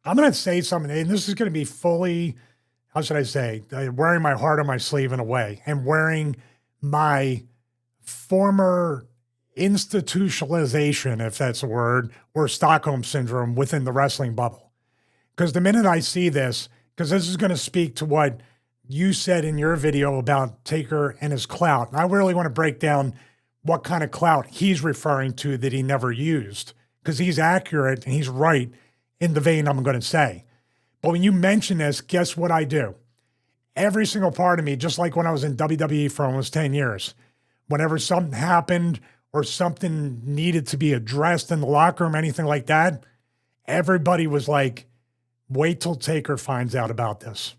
I'm going to say something, and this is going to be fully, how should I say, wearing my heart on my sleeve in a way, and wearing my former institutionalization, if that's a word, or Stockholm syndrome within the wrestling bubble. Because the minute I see this, because this is going to speak to what you said in your video about Taker and his clout. And I really want to break down what kind of clout he's referring to that he never used, because he's accurate and he's right in the vein I'm going to say. But when you mention this, guess what I do? Every single part of me, just like when I was in WWE for almost 10 years, whenever something happened or something needed to be addressed in the locker room, anything like that, everybody was like, wait till Taker finds out about this.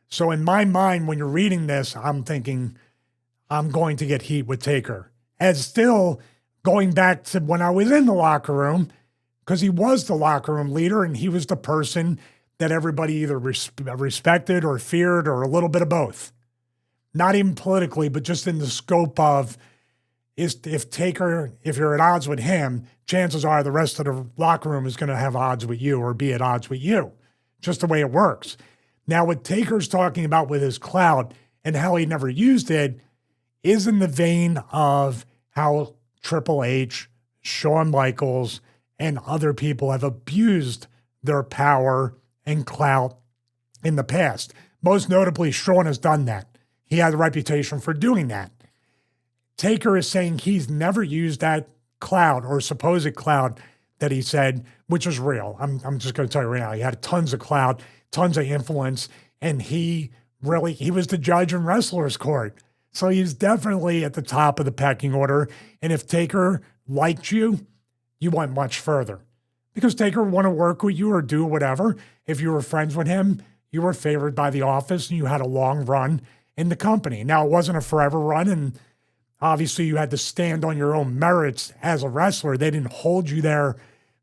So in my mind, when you're reading this, I'm thinking, I'm going to get heat with Taker. As still going back to when I was in the locker room, because he was the locker room leader and he was the person that everybody either respected or feared or a little bit of both. Not even politically, but just in the scope of, if Taker, if you're at odds with him, chances are the rest of the locker room is going to have odds with you or be at odds with you. Just the way it works. Now, what Taker's talking about with his clout and how he never used it is in the vein of how Triple H, Shawn Michaels, and other people have abused their power and clout in the past. Most notably, Shawn has done that. He had a reputation for doing that. Taker is saying he's never used that clout or supposed clout that he said, which is real. I'm just going to tell you right now, he had tons of clout, tons of influence, and he was the judge in wrestlers' court. So he's definitely at the top of the pecking order. And if Taker liked you, you went much further. Because Taker would want to work with you or do whatever. If you were friends with him, you were favored by the office and you had a long run in the company. Now, it wasn't a forever run, and obviously you had to stand on your own merits as a wrestler. They didn't hold you there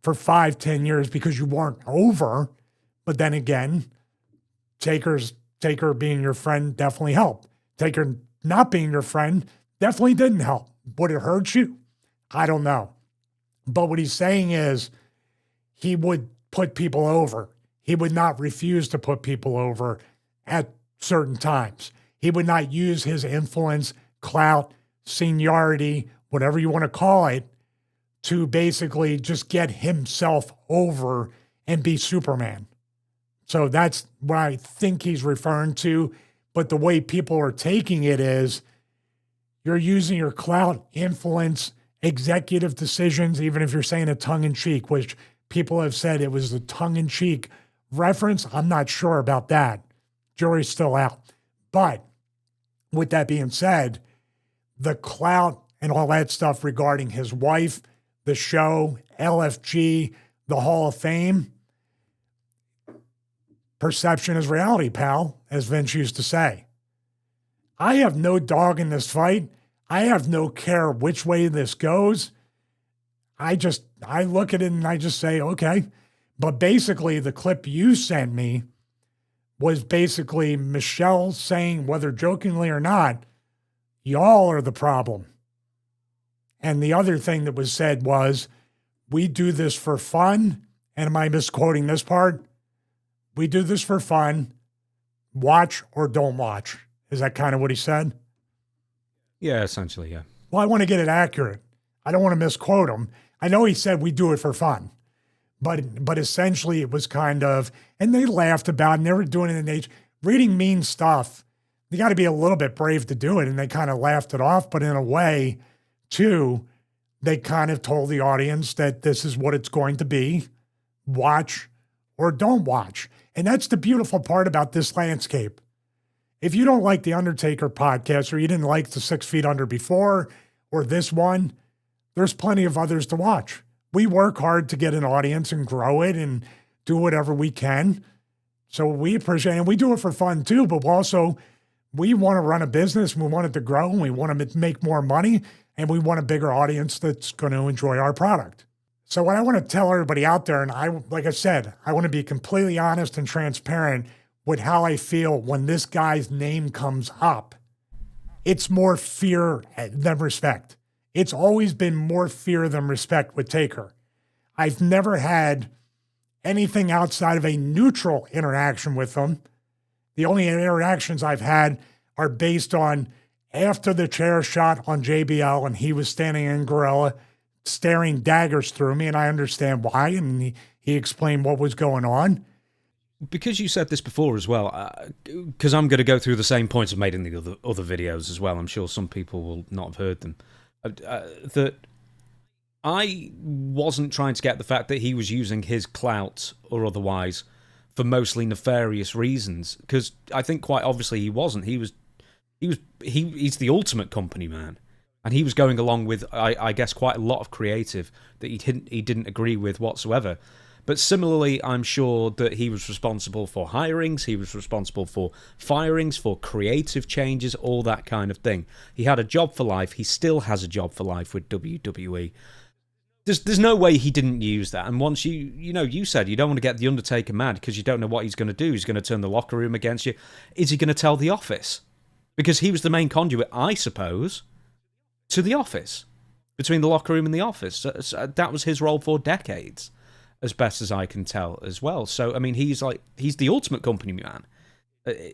for 5-10 years because you weren't over. But then again, Taker being your friend definitely helped. Taker not being your friend definitely didn't help. Would it hurt you? I don't know. But what he's saying is he would put people over. He would not refuse to put people over at certain times. He would not use his influence, clout, seniority, whatever you want to call it, to basically just get himself over and be Superman. So that's what I think he's referring to. But the way people are taking it is you're using your clout, influence, executive decisions, even if you're saying it tongue-in-cheek, which people have said it was a tongue-in-cheek reference. I'm not sure about that. Jury's still out. But with that being said, the clout and all that stuff regarding his wife, the show, LFG, the Hall of Fame, perception is reality, pal, as Vince used to say. I have no dog in this fight. I have no care which way this goes. I look at it and I just say, okay. But basically, the clip you sent me was basically Michelle saying, whether jokingly or not, y'all are the problem. And the other thing that was said was, we do this for fun. And am I misquoting this part? We do this for fun. Watch or don't watch. Is that kind of what he said? Yeah, essentially, yeah. Well, I want to get it accurate. I don't want to misquote him. I know he said we do it for fun. But essentially it was kind of, and they laughed about it, and they were doing it in age. Reading mean stuff, you got to be a little bit brave to do it. And they kind of laughed it off. But in a way, too, they kind of told the audience that this is what it's going to be. Watch or don't watch. And that's the beautiful part about this landscape. If you don't like the Undertaker podcast, or you didn't like the 6 Feet Under before, or this one, there's plenty of others to watch. We work hard to get an audience and grow it and do whatever we can. So we appreciate it. And we do it for fun too, but also we want to run a business and we want it to grow and we want to make more money and we want a bigger audience that's going to enjoy our product. So what I want to tell everybody out there, and like I said, I want to be completely honest and transparent with how I feel when this guy's name comes up. It's more fear than respect. It's always been more fear than respect with Taker. I've never had anything outside of a neutral interaction with them. The only interactions I've had are based on after the chair shot on JBL and he was standing in Gorilla staring daggers through me, and I understand why, and he explained what was going on. Because you said this before as well, because I'm going to go through the same points I've made in the other videos as well. I'm sure some people will not have heard them. That I wasn't trying to get the fact that he was using his clout or otherwise for mostly nefarious reasons, because I think quite obviously he wasn't. He's the ultimate company man, and he was going along with I guess quite a lot of creative that he didn't agree with whatsoever. But similarly, I'm sure that he was responsible for hirings, he was responsible for firings, for creative changes, all that kind of thing. He had a job for life. He still has a job for life with WWE. There's no way he didn't use that. And once you said you don't want to get the Undertaker mad because you don't know what he's going to do. He's going to turn the locker room against you. Is he going to tell the office? Because he was the main conduit, I suppose, to the office, between the locker room and the office. So that was his role for decades, as best as I can tell as well. So I mean, he's the ultimate company man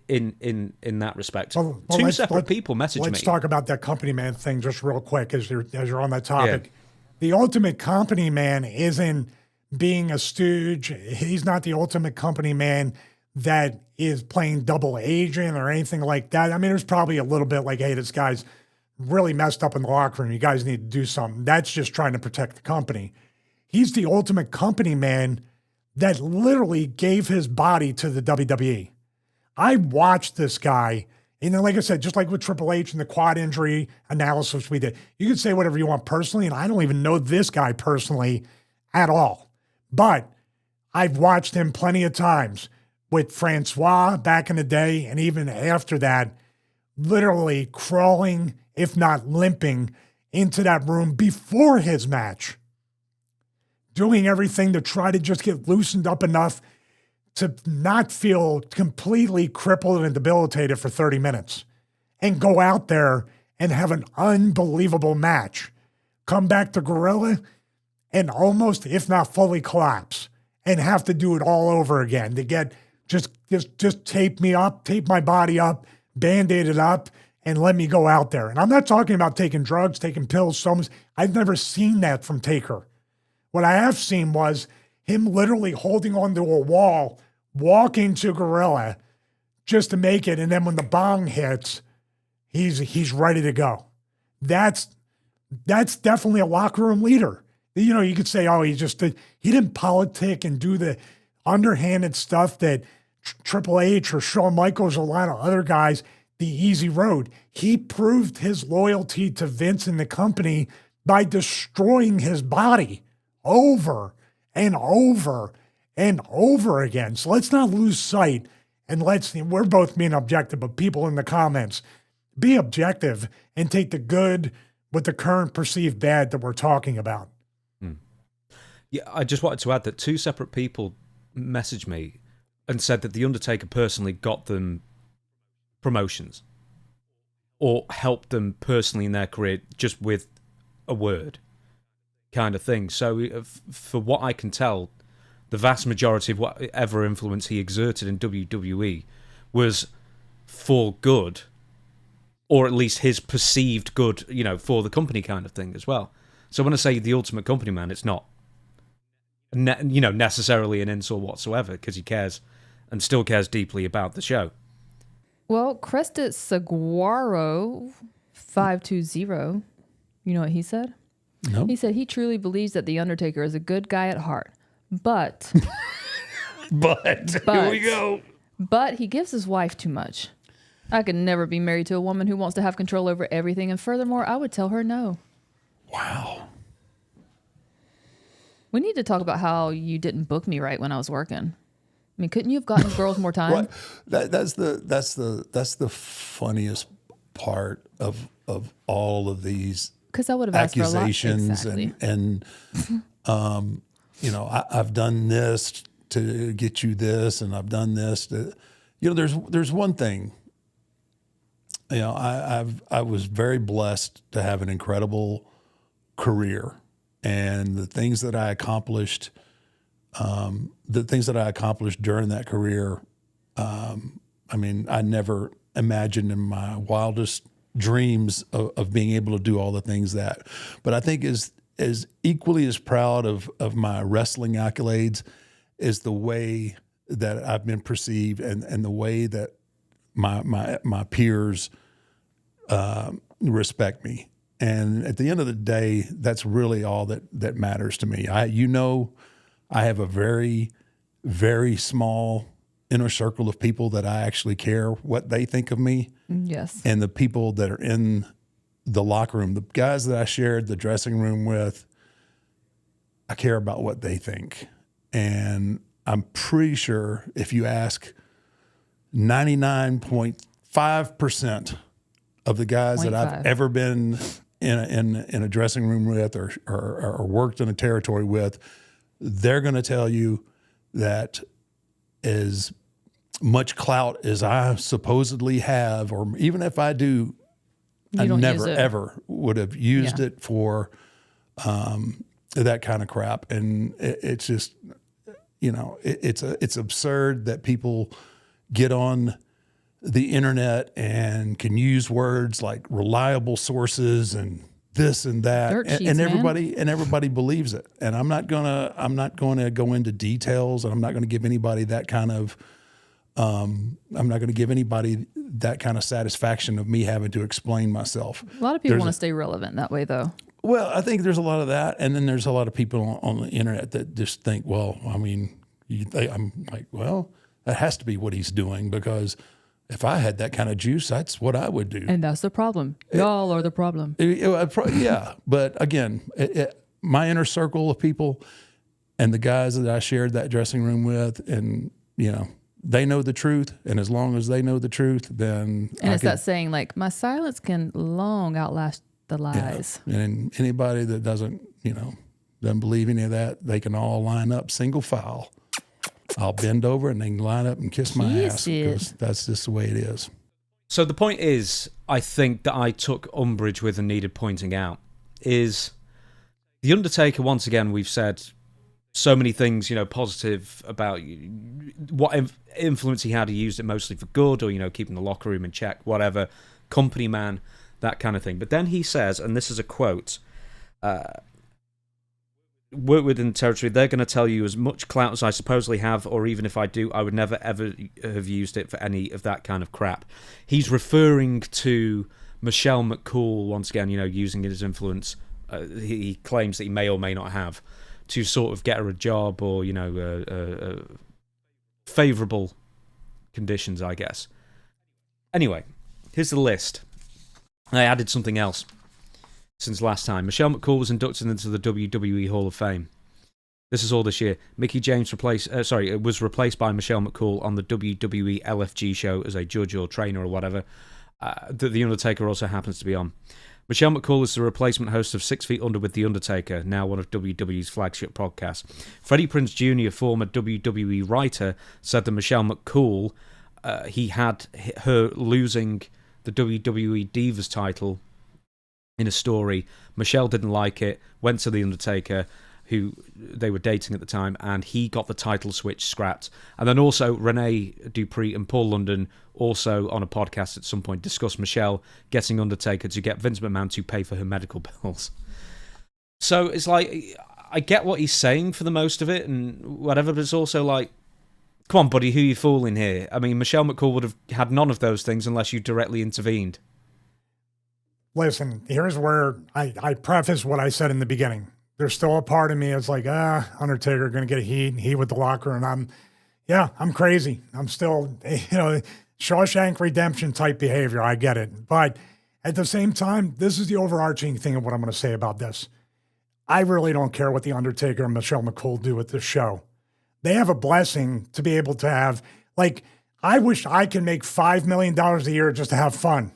in that respect. Well, Two separate people messaged me. Let's talk about that company man thing just real quick as you're on that topic. Yeah. The ultimate company man isn't being a stooge. He's not the ultimate company man that is playing double agent or anything like that. I mean, there's probably a little bit like, hey, this guy's really messed up in the locker room. You guys need to do something. That's just trying to protect the company. He's the ultimate company man that literally gave his body to the WWE. I watched this guy, and then, like I said, just like with Triple H and the quad injury analysis we did, you could say whatever you want personally, and I don't even know this guy personally at all. But I've watched him plenty of times with Francois back in the day, and even after that, literally crawling, if not limping, into that room before his match, doing everything to try to just get loosened up enough to not feel completely crippled and debilitated for 30 minutes and go out there and have an unbelievable match. Come back to Gorilla and almost, if not fully collapse, and have to do it all over again to get just tape me up, tape my body up, Band-Aid it up, and let me go out there. And I'm not talking about taking drugs, taking pills. I've never seen that from Taker. What I have seen was him literally holding onto a wall, walking to Gorilla just to make it. And then when the bong hits, he's ready to go. That's definitely a locker room leader. You know, you could say, oh, he didn't politic and do the underhanded stuff that Triple H or Shawn Michaels or a lot of other guys, the easy road. He proved his loyalty to Vince and the company by destroying his body over and over and over again. So let's not lose sight, and we're both being objective, but people in the comments, be objective and take the good with the current perceived bad that we're talking about. Yeah, I just wanted to add that two separate people messaged me and said that The Undertaker personally got them promotions or helped them personally in their career just with a word kind of thing. So for what I can tell, the vast majority of whatever influence he exerted in WWE was for good, or at least his perceived good, for the company kind of thing as well. So when I say the ultimate company man, it's not necessarily an insult whatsoever, because he cares and still cares deeply about the show. Well, Crested Saguaro 520, you know what he said? No. He said he truly believes that The Undertaker is a good guy at heart, but here we go. But he gives his wife too much. I could never be married to a woman who wants to have control over everything, and furthermore, I would tell her no. Wow. We need to talk about how you didn't book me right when I was working. I mean, couldn't you have gotten girls more time? Right. That's the funniest part of all of these because I would have asked for a lot. Accusations exactly. and I've done this to get you this, and I've done this to, there's one thing. I was very blessed to have an incredible career, and the things that I accomplished the things that I accomplished during that career, I mean, I never imagined in my wildest dreams of being able to do all the things that. But I think as equally as proud of my wrestling accolades is the way that I've been perceived and the way that my peers respect me. And at the end of the day, that's really all that matters to me. I have a very, very small inner circle of people that I actually care what they think of me. Yes. And the people that are in the locker room, the guys that I shared the dressing room with, I care about what they think. And I'm pretty sure if you ask 99.5% of the guys that I've ever been in a dressing room with or worked in a territory with, they're going to tell you that as much clout as I supposedly have, or even if I do, I never ever would have used it for that kind of crap. And it's just, it's absurd that people get on the internet and can use words like reliable sources and this and that, and everybody believes it. And I'm not gonna go into details, and I'm not gonna give anybody that kind of satisfaction of me having to explain myself. A lot of people want to stay relevant that way, though. Well, I think there's a lot of that, and then there's a lot of people on the internet that just think, well, I mean, I'm like, well, that has to be what he's doing, because if I had that kind of juice, that's what I would do. And that's the problem. Y'all are the problem. Yeah. But again, my inner circle of people and the guys that I shared that dressing room with, and, they know the truth. And as long as they know the truth, then that saying, like, my silence can long outlast the lies. Yeah. And anybody that doesn't believe any of that, they can all line up single file. I'll bend over and they can line up and kiss my ass, because that's just the way it is. So the point is, I think that I took umbrage with and needed pointing out, is The Undertaker, once again, we've said so many things, positive about what influence he had. He used it mostly for good, or, keeping the locker room in check, whatever, company man, that kind of thing. But then he says, and this is a quote, work within the territory, they're going to tell you as much clout as I supposedly have, or even if I do, I would never ever have used it for any of that kind of crap. He's referring to Michelle McCool, once again, using his influence, he claims that he may or may not have, to sort of get her a job, or, favourable conditions, I guess. Anyway, here's the list. I added something else since last time. Michelle McCool was inducted into the WWE Hall of Fame. This is all this year. Mickie James was replaced by Michelle McCool on the WWE LFG show as a judge or trainer or whatever, that The Undertaker also happens to be on. Michelle McCool is the replacement host of 6 Feet Under with The Undertaker, now one of WWE's flagship podcasts. Freddie Prinze Jr., former WWE writer, said that Michelle McCool, he had her losing the WWE Divas title in a story. Michelle didn't like it, went to The Undertaker, who they were dating at the time, and he got the title switch scrapped. And then also Renee Dupree and Paul London, also on a podcast at some point, discussed Michelle getting Undertaker to get Vince McMahon to pay for her medical bills. So it's like, I get what he's saying for the most of it and whatever, but it's also like, come on, buddy, who are you fooling here? I mean, Michelle McCool would have had none of those things unless you directly intervened. Listen, here's where I preface what I said in the beginning. There's still a part of me that's like, Undertaker going to get a heat with the locker. And I'm crazy. I'm still, Shawshank Redemption type behavior. I get it. But at the same time, this is the overarching thing of what I'm going to say about this. I really don't care what the Undertaker and Michelle McCool do with this show. They have a blessing to be able to have, I wish I could make $5 million a year just to have fun.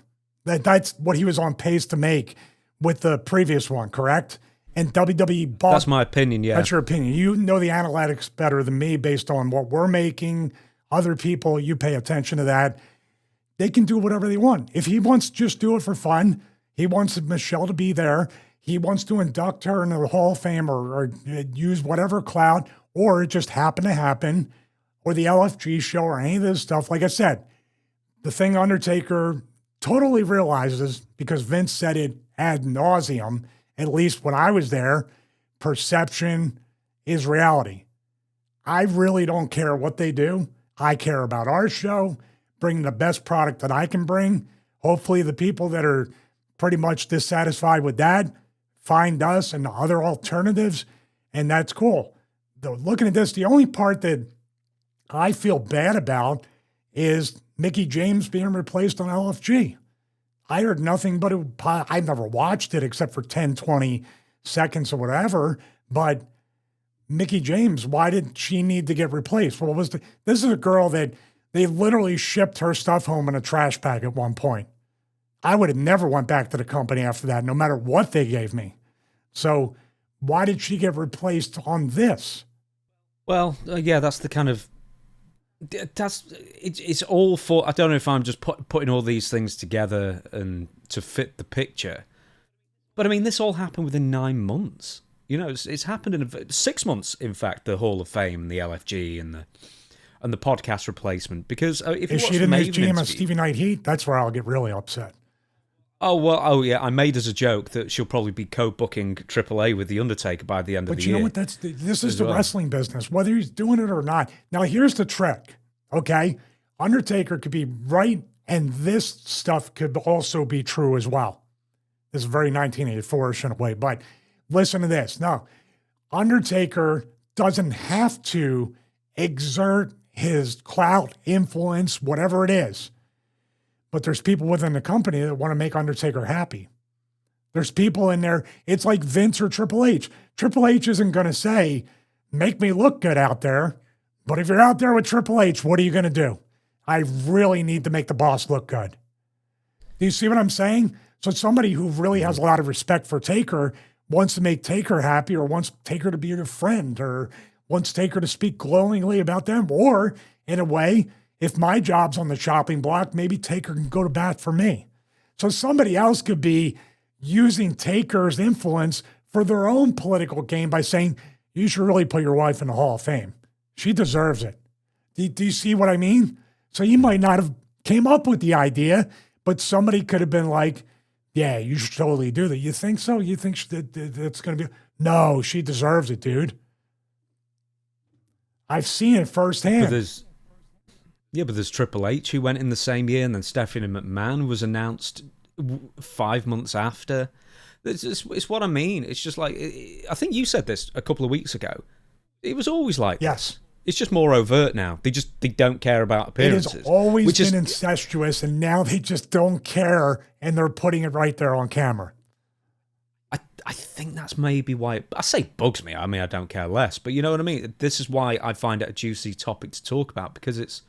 That's what he was on pace to make with the previous one, correct? And WWE bought. That's my opinion, yeah. That's your opinion. You know the analytics better than me based on what we're making. Other people, you pay attention to that. They can do whatever they want. If he wants to just do it for fun, he wants Michelle to be there. He wants to induct her into the Hall of Fame or use whatever clout or it just happened to happen, or the LFG show or any of this stuff. Like I said, the thing Undertaker totally realizes, because Vince said it ad nauseum, at least when I was there, perception is reality. I really don't care what they do. I care about our show, bring the best product that I can bring. Hopefully the people that are pretty much dissatisfied with that find us and other alternatives, and that's cool. Though looking at this, the only part that I feel bad about is Mickie James being replaced on LFG. I heard nothing but I've never watched it except for 10, 20 seconds or whatever, but Mickie James, why did she need to get replaced? Well, this is a girl that they literally shipped her stuff home in a trash bag at one point. I would have never went back to the company after that, no matter what they gave me. So why did she get replaced on this? Well, yeah, that's the kind of, it's all for, I don't know if I'm just putting all these things together and to fit the picture. But I mean, this all happened within 9 months. You know, it's happened in 6 months, in fact, the Hall of Fame, the LFG, and the podcast replacement. Because if she didn't GM of Stevie Night Heat, that's where I'll get really upset. Oh yeah, I made as a joke that she'll probably be co-booking AAA with the Undertaker by the end of the year. But you know what? This is the wrestling business, whether he's doing it or not. Now here's the trick, okay? Undertaker could be right, and this stuff could also be true as well. This is very 1984-ish in a way, but listen to this. No, Undertaker doesn't have to exert his clout, influence, whatever it is. But there's people within the company that want to make Undertaker happy. There's people in there. It's like Vince or Triple H. Triple H isn't going to say, make me look good out there. But if you're out there with Triple H, what are you going to do? I really need to make the boss look good. Do you see what I'm saying? So somebody who really has a lot of respect for Taker wants to make Taker happy, or wants Taker to be your friend, or wants Taker to speak glowingly about them. Or in a way, if my job's on the chopping block, maybe Taker can go to bat for me. So somebody else could be using Taker's influence for their own political gain by saying, you should really put your wife in the Hall of Fame. She deserves it. Do you see what I mean? So you might not have came up with the idea, but somebody could have been like, yeah, you should totally do that. You think so? You think that's going to be? No, she deserves it, dude. I've seen it firsthand. But there's Triple H who went in the same year, and then Stephanie McMahon was announced 5 months after. It's what I mean. It's just like, I think you said this a couple of weeks ago. It was always like yes. This. It's just more overt now. They don't care about appearances. It has always been incestuous, and now they just don't care, and they're putting it right there on camera. I think that's maybe why I say bugs me. I mean, I don't care less, but you know what I mean? This is why I find it a juicy topic to talk about, because it's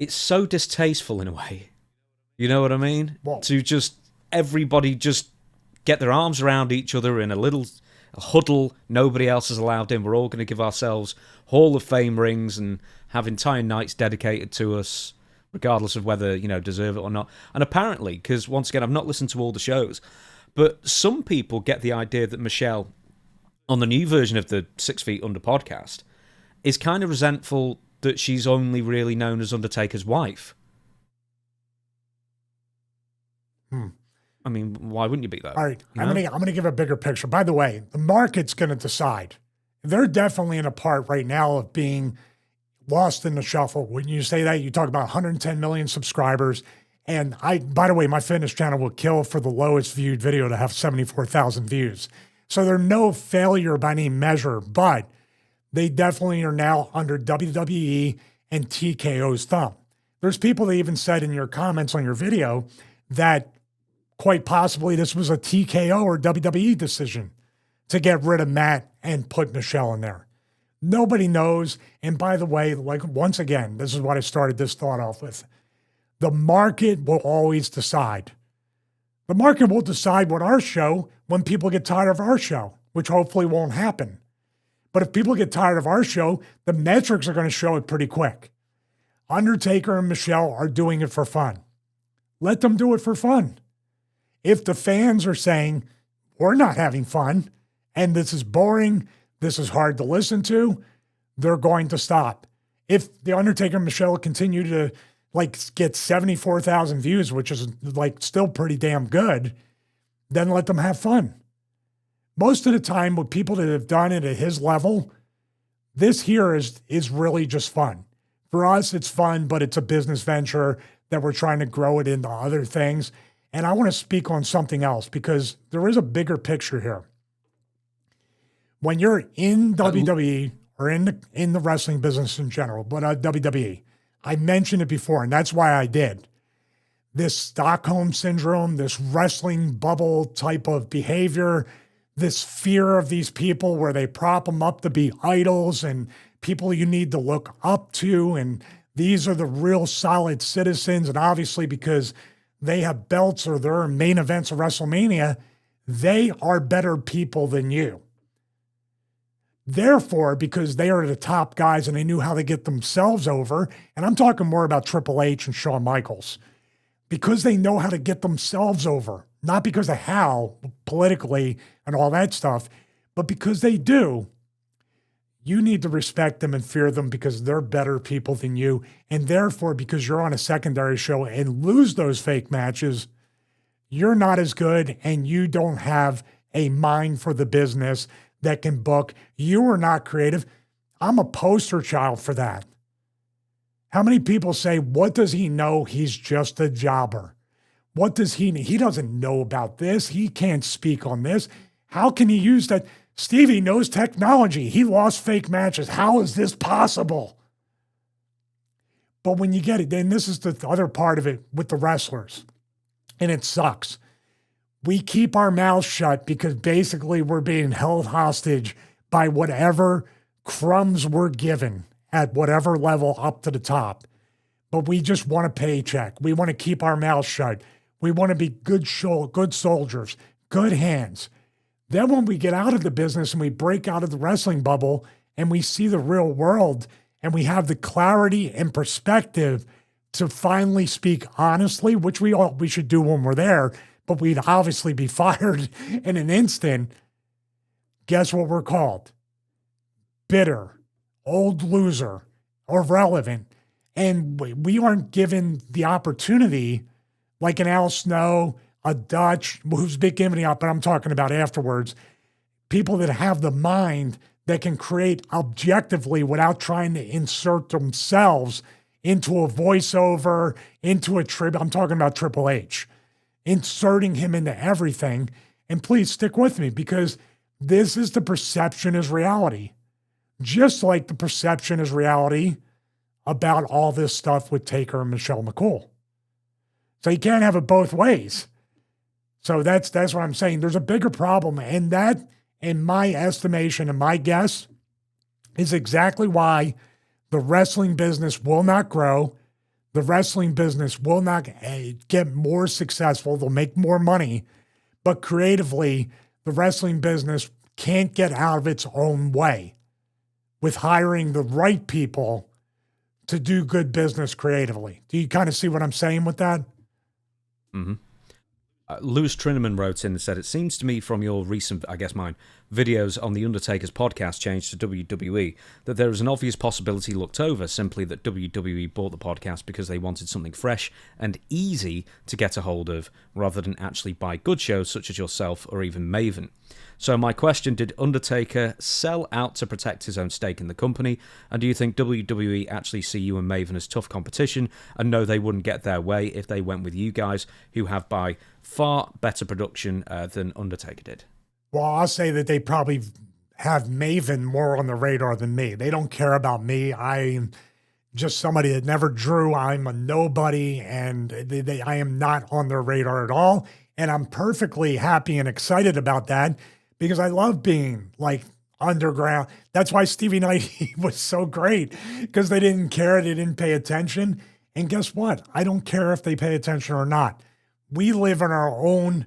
so distasteful in a way. You know what I mean? Well, to just everybody just get their arms around each other in a little huddle. Nobody else is allowed in. We're all going to give ourselves Hall of Fame rings and have entire nights dedicated to us, regardless of whether, deserve it or not. And apparently, because once again, I've not listened to all the shows, but some people get the idea that Michelle, on the new version of the 6 Feet Under podcast, is kind of resentful that she's only really known as Undertaker's wife. I mean, why wouldn't you be, though? All right, I'm gonna give a bigger picture. By the way, the market's going to decide. They're definitely in a part right now of being lost in the shuffle. When you say that, you talk about 110 million subscribers. And by the way, my fitness channel will kill for the lowest viewed video to have 74,000 views. So they're no failure by any measure, but they definitely are now under WWE and TKO's thumb. There's people that even said in your comments on your video that quite possibly this was a TKO or WWE decision to get rid of Matt and put Michelle in there. Nobody knows. And by the way, like once again, this is what I started this thought off with. The market will always decide. The market will decide what our show when people get tired of our show, which hopefully won't happen. But if people get tired of our show, the metrics are going to show it pretty quick. Undertaker and Michelle are doing it for fun. Let them do it for fun. If the fans are saying, we're not having fun, and this is boring, this is hard to listen to, they're going to stop. If the Undertaker-Michelle continue to get 74,000 views, which is still pretty damn good, then let them have fun. Most of the time with people that have done it at his level, this here is really just fun. For us, it's fun, but it's a business venture that we're trying to grow it into other things. And I want to speak on something else because there is a bigger picture here. When you're in WWE or in the wrestling business in general, but WWE, I mentioned it before, and that's why I did. This Stockholm syndrome, this wrestling bubble type of behavior, this fear of these people where they prop them up to be idols and people you need to look up to. And these are the real solid citizens. And obviously, because they have belts or they're in main events of WrestleMania, they are better people than you. Therefore, because they are the top guys and they knew how to get themselves over, and I'm talking more about Triple H and Shawn Michaels, because they know how to get themselves over, not because of how politically and all that stuff, but because they do, you need to respect them and fear them because they're better people than you. And therefore, because you're on a secondary show and lose those fake matches, you're not as good and you don't have a mind for the business that can book. You are not creative. I'm a poster child for that. How many people say, what does he know? He's just a jobber. What does he need? He doesn't know about this. He can't speak on this. How can he use that? Stevie knows technology. He lost fake matches. How is this possible? But when you get it, then this is the other part of it with the wrestlers. And it sucks. We keep our mouths shut because basically we're being held hostage by whatever crumbs we're given at whatever level up to the top. But we just want a paycheck. We want to keep our mouths shut. We want to be good soldiers, good hands. Then when we get out of the business and we break out of the wrestling bubble and we see the real world and we have the clarity and perspective to finally speak honestly, which we should do when we're there, but we'd obviously be fired in an instant. Guess what we're called? Bitter, old loser, irrelevant. And we aren't given the opportunity like an Al Snow, a Dutch, who's been given the opportunity, but I'm talking about afterwards, people that have the mind that can create objectively without trying to insert themselves into a voiceover, into a tribute. I'm talking about Triple H. Inserting him into everything. And please stick with me because this is the perception is reality. Just like the perception is reality about all this stuff with Taker and Michelle McCool. So you can't have it both ways. So that's what I'm saying. There's a bigger problem. And that, in my estimation and my guess, is exactly why the wrestling business will not grow. The wrestling business will not get more successful. They'll make more money. But creatively, the wrestling business can't get out of its own way with hiring the right people to do good business creatively. Do you kind of see what I'm saying with that? Mm-hmm. Lewis Trinneman wrote in and said, it seems to me from your recent, I guess mine, videos on the Undertaker's podcast change to WWE that there is an obvious possibility looked over, simply that WWE bought the podcast because they wanted something fresh and easy to get a hold of rather than actually buy good shows such as yourself or even Maven. So my question, did Undertaker sell out to protect his own stake in the company? And do you think WWE actually see you and Maven as tough competition and know they wouldn't get their way if they went with you guys who have by far better production than Undertaker did? Well, I'll say that they probably have Maven more on the radar than me. They don't care about me. I'm just somebody that never drew. I'm a nobody, and I am not on their radar at all. And I'm perfectly happy and excited about that because I love being like underground. That's why Stevie Knight was so great because they didn't care. They didn't pay attention. And guess what? I don't care if they pay attention or not. We live in our own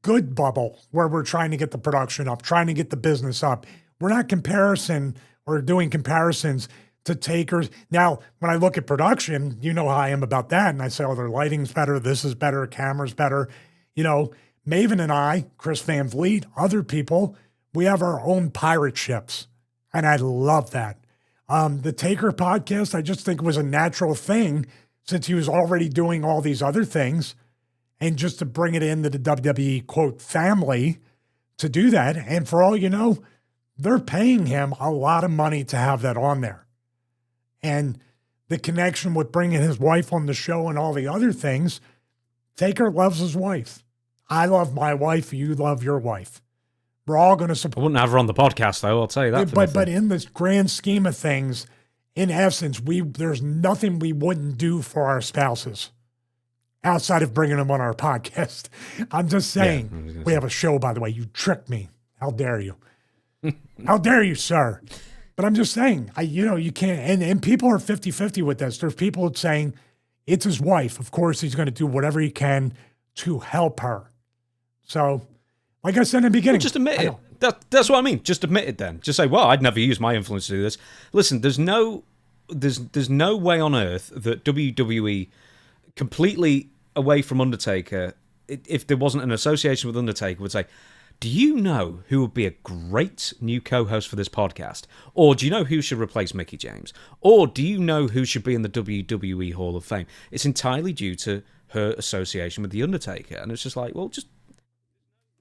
good bubble where we're trying to get the production up, trying to get the business up. We're not doing comparisons to Takers. Now, when I look at production, you know how I am about that. And I say, oh, their lighting's better. This is better. Camera's better. You know, Maven and I, Chris Van Vliet, other people, We have our own pirate ships, and I love that. The Taker podcast, I just think was a natural thing since he was already doing all these other things, and just to bring it into the WWE, quote, family to do that. And for all you know, they're paying him a lot of money to have that on there. And the connection with bringing his wife on the show and all the other things, Taker loves his wife. I love my wife. You love your wife. We're all going to I support. wouldn't have her on the podcast, though. I'll tell you that. But in this grand scheme of things, in essence, there's nothing we wouldn't do for our spouses outside of bringing them on our podcast. I'm just saying, we have a show, by the way. You tricked me. How dare you? How dare you, sir? But I'm just saying, you can't, and people are 50-50 with this. There's people saying it's his wife. Of course, he's going to do whatever he can to help her. So, like I said in the beginning. Well, just admit it. That's what I mean. Just admit it then. Just say, well, I'd never use my influence to do this. Listen, there's no way on earth that WWE completely away from Undertaker, if there wasn't an association with Undertaker, would say, do you know who would be a great new co-host for this podcast? Or do you know who should replace Mickie James? Or do you know who should be in the WWE Hall of Fame? It's entirely due to her association with The Undertaker. And it's just like, well,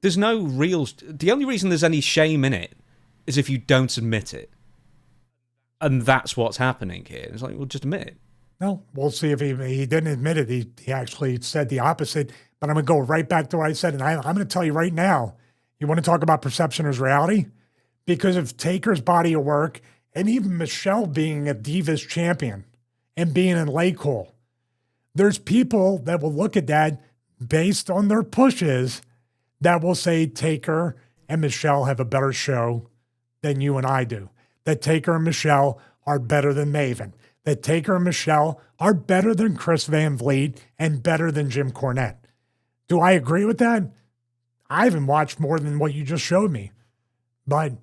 there's no real... The only reason there's any shame in it is if you don't admit it. And that's what's happening here. It's like, well, just admit it. No, we'll see if he didn't admit it. He actually said the opposite. But I'm going to go right back to what I said. And I'm going to tell you right now, you want to talk about perception as reality? Because of Taker's body of work and even Michelle being a Divas champion and being in McCool, there's people that will look at that based on their pushes that will say Taker and Michelle have a better show than you and I do. That Taker and Michelle are better than Maven. That Taker and Michelle are better than Chris Van Vliet and better than Jim Cornette. Do I agree with that? I haven't watched more than what you just showed me, but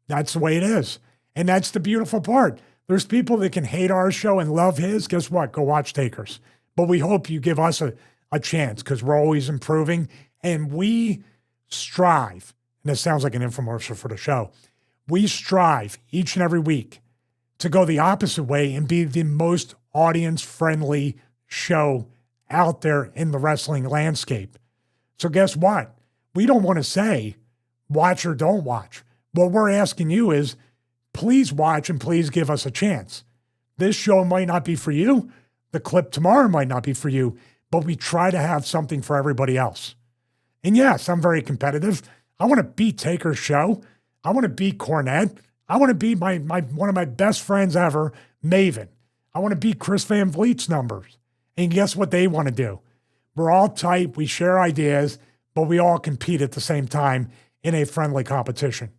that's the way it is. And that's the beautiful part. There's people that can hate our show and love his. Guess what? Go watch Taker's. But we hope you give us a chance because we're always improving and we strive. And this sounds like an infomercial for the show. We strive each and every week to go the opposite way and be the most audience-friendly show out there in the wrestling landscape. So guess what? We don't want to say watch or don't watch. What we're asking you is please watch and please give us a chance. This show might not be for you. The clip tomorrow might not be for you, but we try to have something for everybody else. And yes, I'm very competitive. I want to beat Taker's show. I want to beat Cornette. I want to beat my one of my best friends ever, Maven. I want to beat Chris Van Vliet's numbers. And guess what they want to do? We're all tight. We share ideas, but we all compete at the same time in a friendly competition.